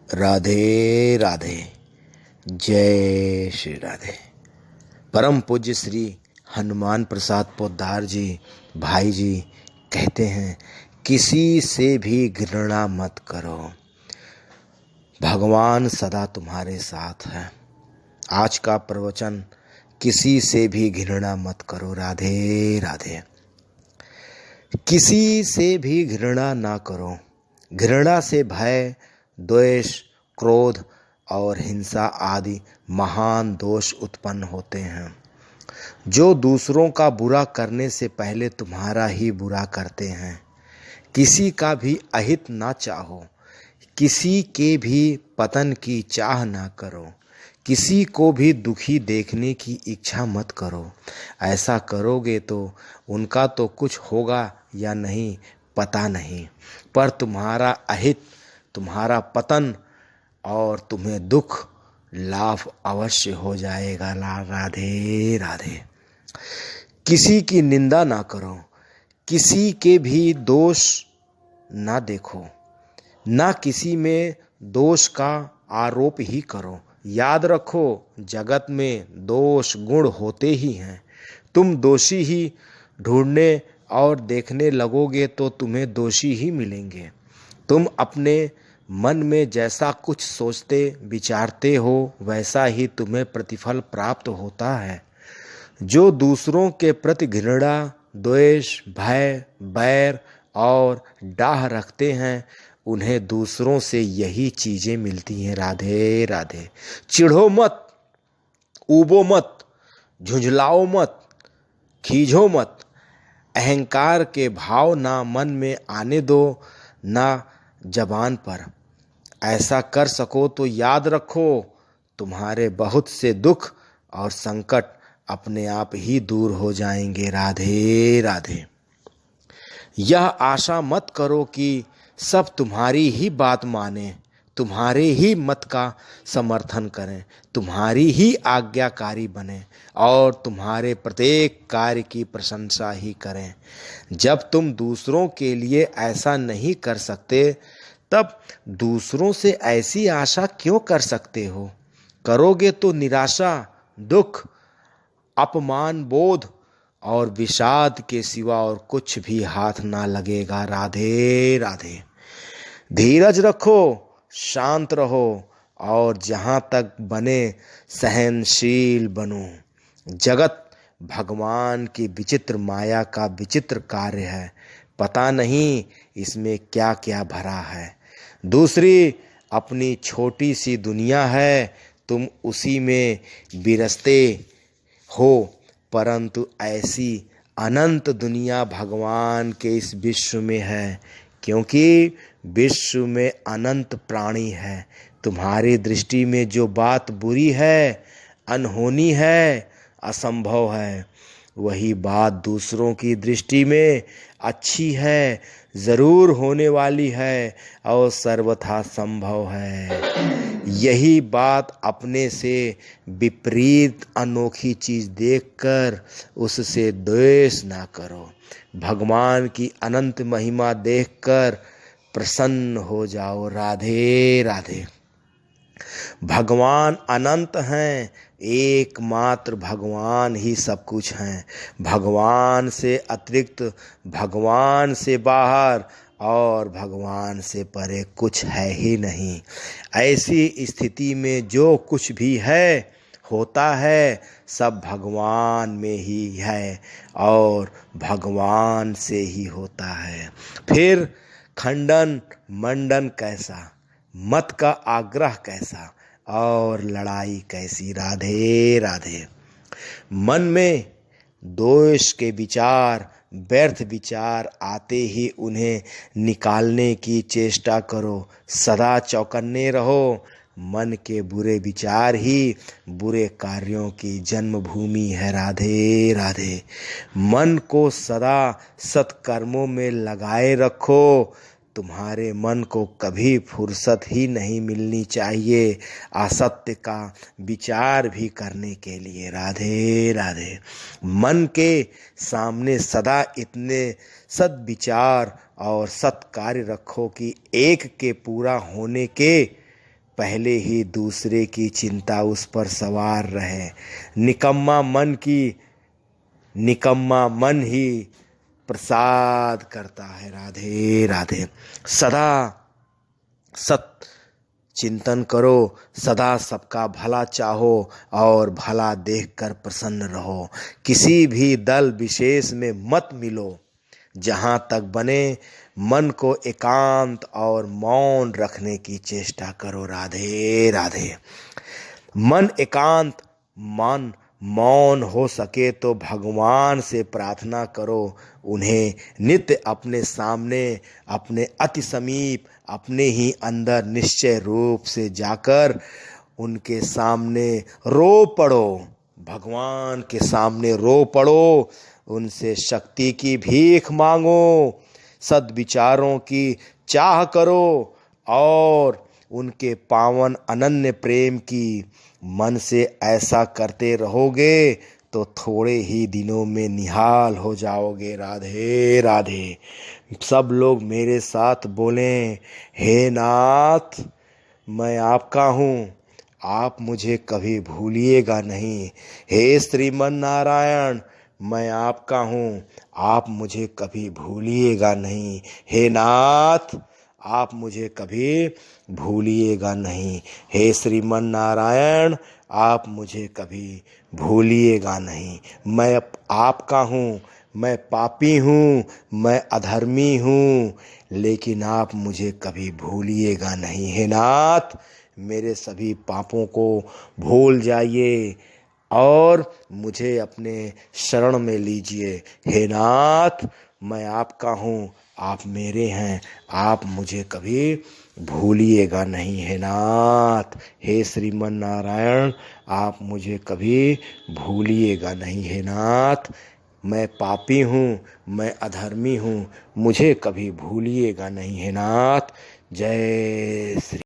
राधे राधे। जय श्री राधे। परम पूज्य श्री हनुमान प्रसाद पोद्दार जी भाई जी कहते हैं, किसी से भी घृणा मत करो, भगवान सदा तुम्हारे साथ है। आज का प्रवचन, किसी से भी घृणा मत करो। राधे राधे। किसी से भी घृणा ना करो। घृणा से भय, द्वेष, क्रोध और हिंसा आदि महान दोष उत्पन्न होते हैं, जो दूसरों का बुरा करने से पहले तुम्हारा ही बुरा करते हैं। किसी का भी अहित ना चाहो, किसी के भी पतन की चाह ना करो, किसी को भी दुखी देखने की इच्छा मत करो। ऐसा करोगे तो उनका तो कुछ होगा या नहीं पता नहीं, पर तुम्हारा अहित, तुम्हारा पतन और तुम्हें दुख लाभ अवश्य हो जाएगा। राधे राधे। किसी की निंदा ना करो, किसी के भी दोष ना देखो, ना किसी में दोष का आरोप ही करो। याद रखो, जगत में दोष गुण होते ही हैं। तुम दोषी ही ढूंढने और देखने लगोगे तो तुम्हें दोषी ही मिलेंगे। तुम अपने मन में जैसा कुछ सोचते विचारते हो, वैसा ही तुम्हें प्रतिफल प्राप्त होता है। जो दूसरों के प्रति घृणा, द्वेष, भय, बैर और डाह रखते हैं, उन्हें दूसरों से यही चीजें मिलती हैं। राधे राधे। चिढ़ो मत, ऊबो मत, झुंझलाओ मत, खींचो मत। अहंकार के भाव ना मन में आने दो, ना जबान पर। ऐसा कर सको तो याद रखो, तुम्हारे बहुत से दुख और संकट अपने आप ही दूर हो जाएंगे। राधे राधे। यह आशा मत करो कि सब तुम्हारी ही बात माने, तुम्हारे ही मत का समर्थन करें, तुम्हारी ही आज्ञाकारी बने और तुम्हारे प्रत्येक कार्य की प्रशंसा ही करें। जब तुम दूसरों के लिए ऐसा नहीं कर सकते, तब दूसरों से ऐसी आशा क्यों कर सकते हो? करोगे तो निराशा, दुख, अपमान बोध और विषाद के सिवा और कुछ भी हाथ ना लगेगा। राधे राधे। धीरज रखो, शांत रहो और जहाँ तक बने सहनशील बनो। जगत भगवान की विचित्र माया का विचित्र कार्य है, पता नहीं इसमें क्या क्या भरा है। दूसरी अपनी छोटी सी दुनिया है, तुम उसी में बिरसते हो, परंतु ऐसी अनंत दुनिया भगवान के इस विश्व में है, क्योंकि विश्व में अनंत प्राणी है। तुम्हारी दृष्टि में जो बात बुरी है, अनहोनी है, असंभव है, वही बात दूसरों की दृष्टि में अच्छी है, जरूर होने वाली है और सर्वथा संभव है। यही बात अपने से विपरीत अनोखी चीज देखकर उससे द्वेष ना करो। भगवान की अनंत महिमा देखकर प्रसन्न हो जाओ। राधे राधे। भगवान अनंत हैं, एकमात्र भगवान ही सब कुछ हैं। भगवान से अतिरिक्त, भगवान से बाहर और भगवान से परे कुछ है ही नहीं। ऐसी स्थिति में जो कुछ भी है, होता है, सब भगवान में ही है और भगवान से ही होता है। फिर खंडन मंडन कैसा, मत का आग्रह कैसा और लड़ाई कैसी। राधे राधे। मन में दोष के विचार, व्यर्थ विचार आते ही उन्हें निकालने की चेष्टा करो। सदा चौकन्ने रहो। मन के बुरे विचार ही बुरे कार्यों की जन्मभूमि है। राधे राधे। मन को सदा सत्कर्मों में लगाए रखो। तुम्हारे मन को कभी फुर्सत ही नहीं मिलनी चाहिए असत्य का विचार भी करने के लिए। राधे राधे। मन के सामने सदा इतने सद्विचार और सत्कार्य रखो कि एक के पूरा होने के पहले ही दूसरे की चिंता उस पर सवार रहे। निकम्मा मन ही प्रसाद करता है। राधे राधे। सदा सत चिंतन करो, सदा सबका भला चाहो और भला देखकर प्रसन्न रहो। किसी भी दल विशेष में मत मिलो। जहाँ तक बने मन को एकांत और मौन रखने की चेष्टा करो। राधे राधे। मन एकांत, मन मौन हो सके तो भगवान से प्रार्थना करो। उन्हें नित्य अपने सामने, अपने अति समीप, अपने ही अंदर निश्चय रूप से जाकर उनके सामने रो पड़ो। भगवान के सामने रो पड़ो। उनसे शक्ति की भीख मांगो, सद्विचारों की चाह करो और उनके पावन अनन्य प्रेम की मन से ऐसा करते रहोगे तो थोड़े ही दिनों में निहाल हो जाओगे। राधे राधे। सब लोग मेरे साथ बोलें, हे नाथ मैं आपका हूँ, आप मुझे कभी भूलिएगा नहीं। हे श्रीमन नारायण मैं आपका हूँ, आप मुझे कभी भूलिएगा नहीं। हे नाथ आप मुझे कभी भूलिएगा नहीं। हे श्रीमन नारायण आप मुझे कभी भूलिएगा नहीं। मैं आपका हूँ, मैं पापी हूँ, मैं अधर्मी हूँ, लेकिन आप मुझे कभी भूलिएगा नहीं। हे नाथ मेरे सभी पापों को भूल जाइए और मुझे अपने शरण में लीजिए। हे नाथ मैं आपका हूँ, आप मेरे हैं, आप मुझे कभी भूलिएगा नहीं। हे नाथ, हे श्रीमन नारायण आप मुझे कभी भूलिएगा नहीं। हे नाथ मैं पापी हूँ, मैं अधर्मी हूँ, मुझे कभी भूलिएगा नहीं। हे नाथ। जय श्री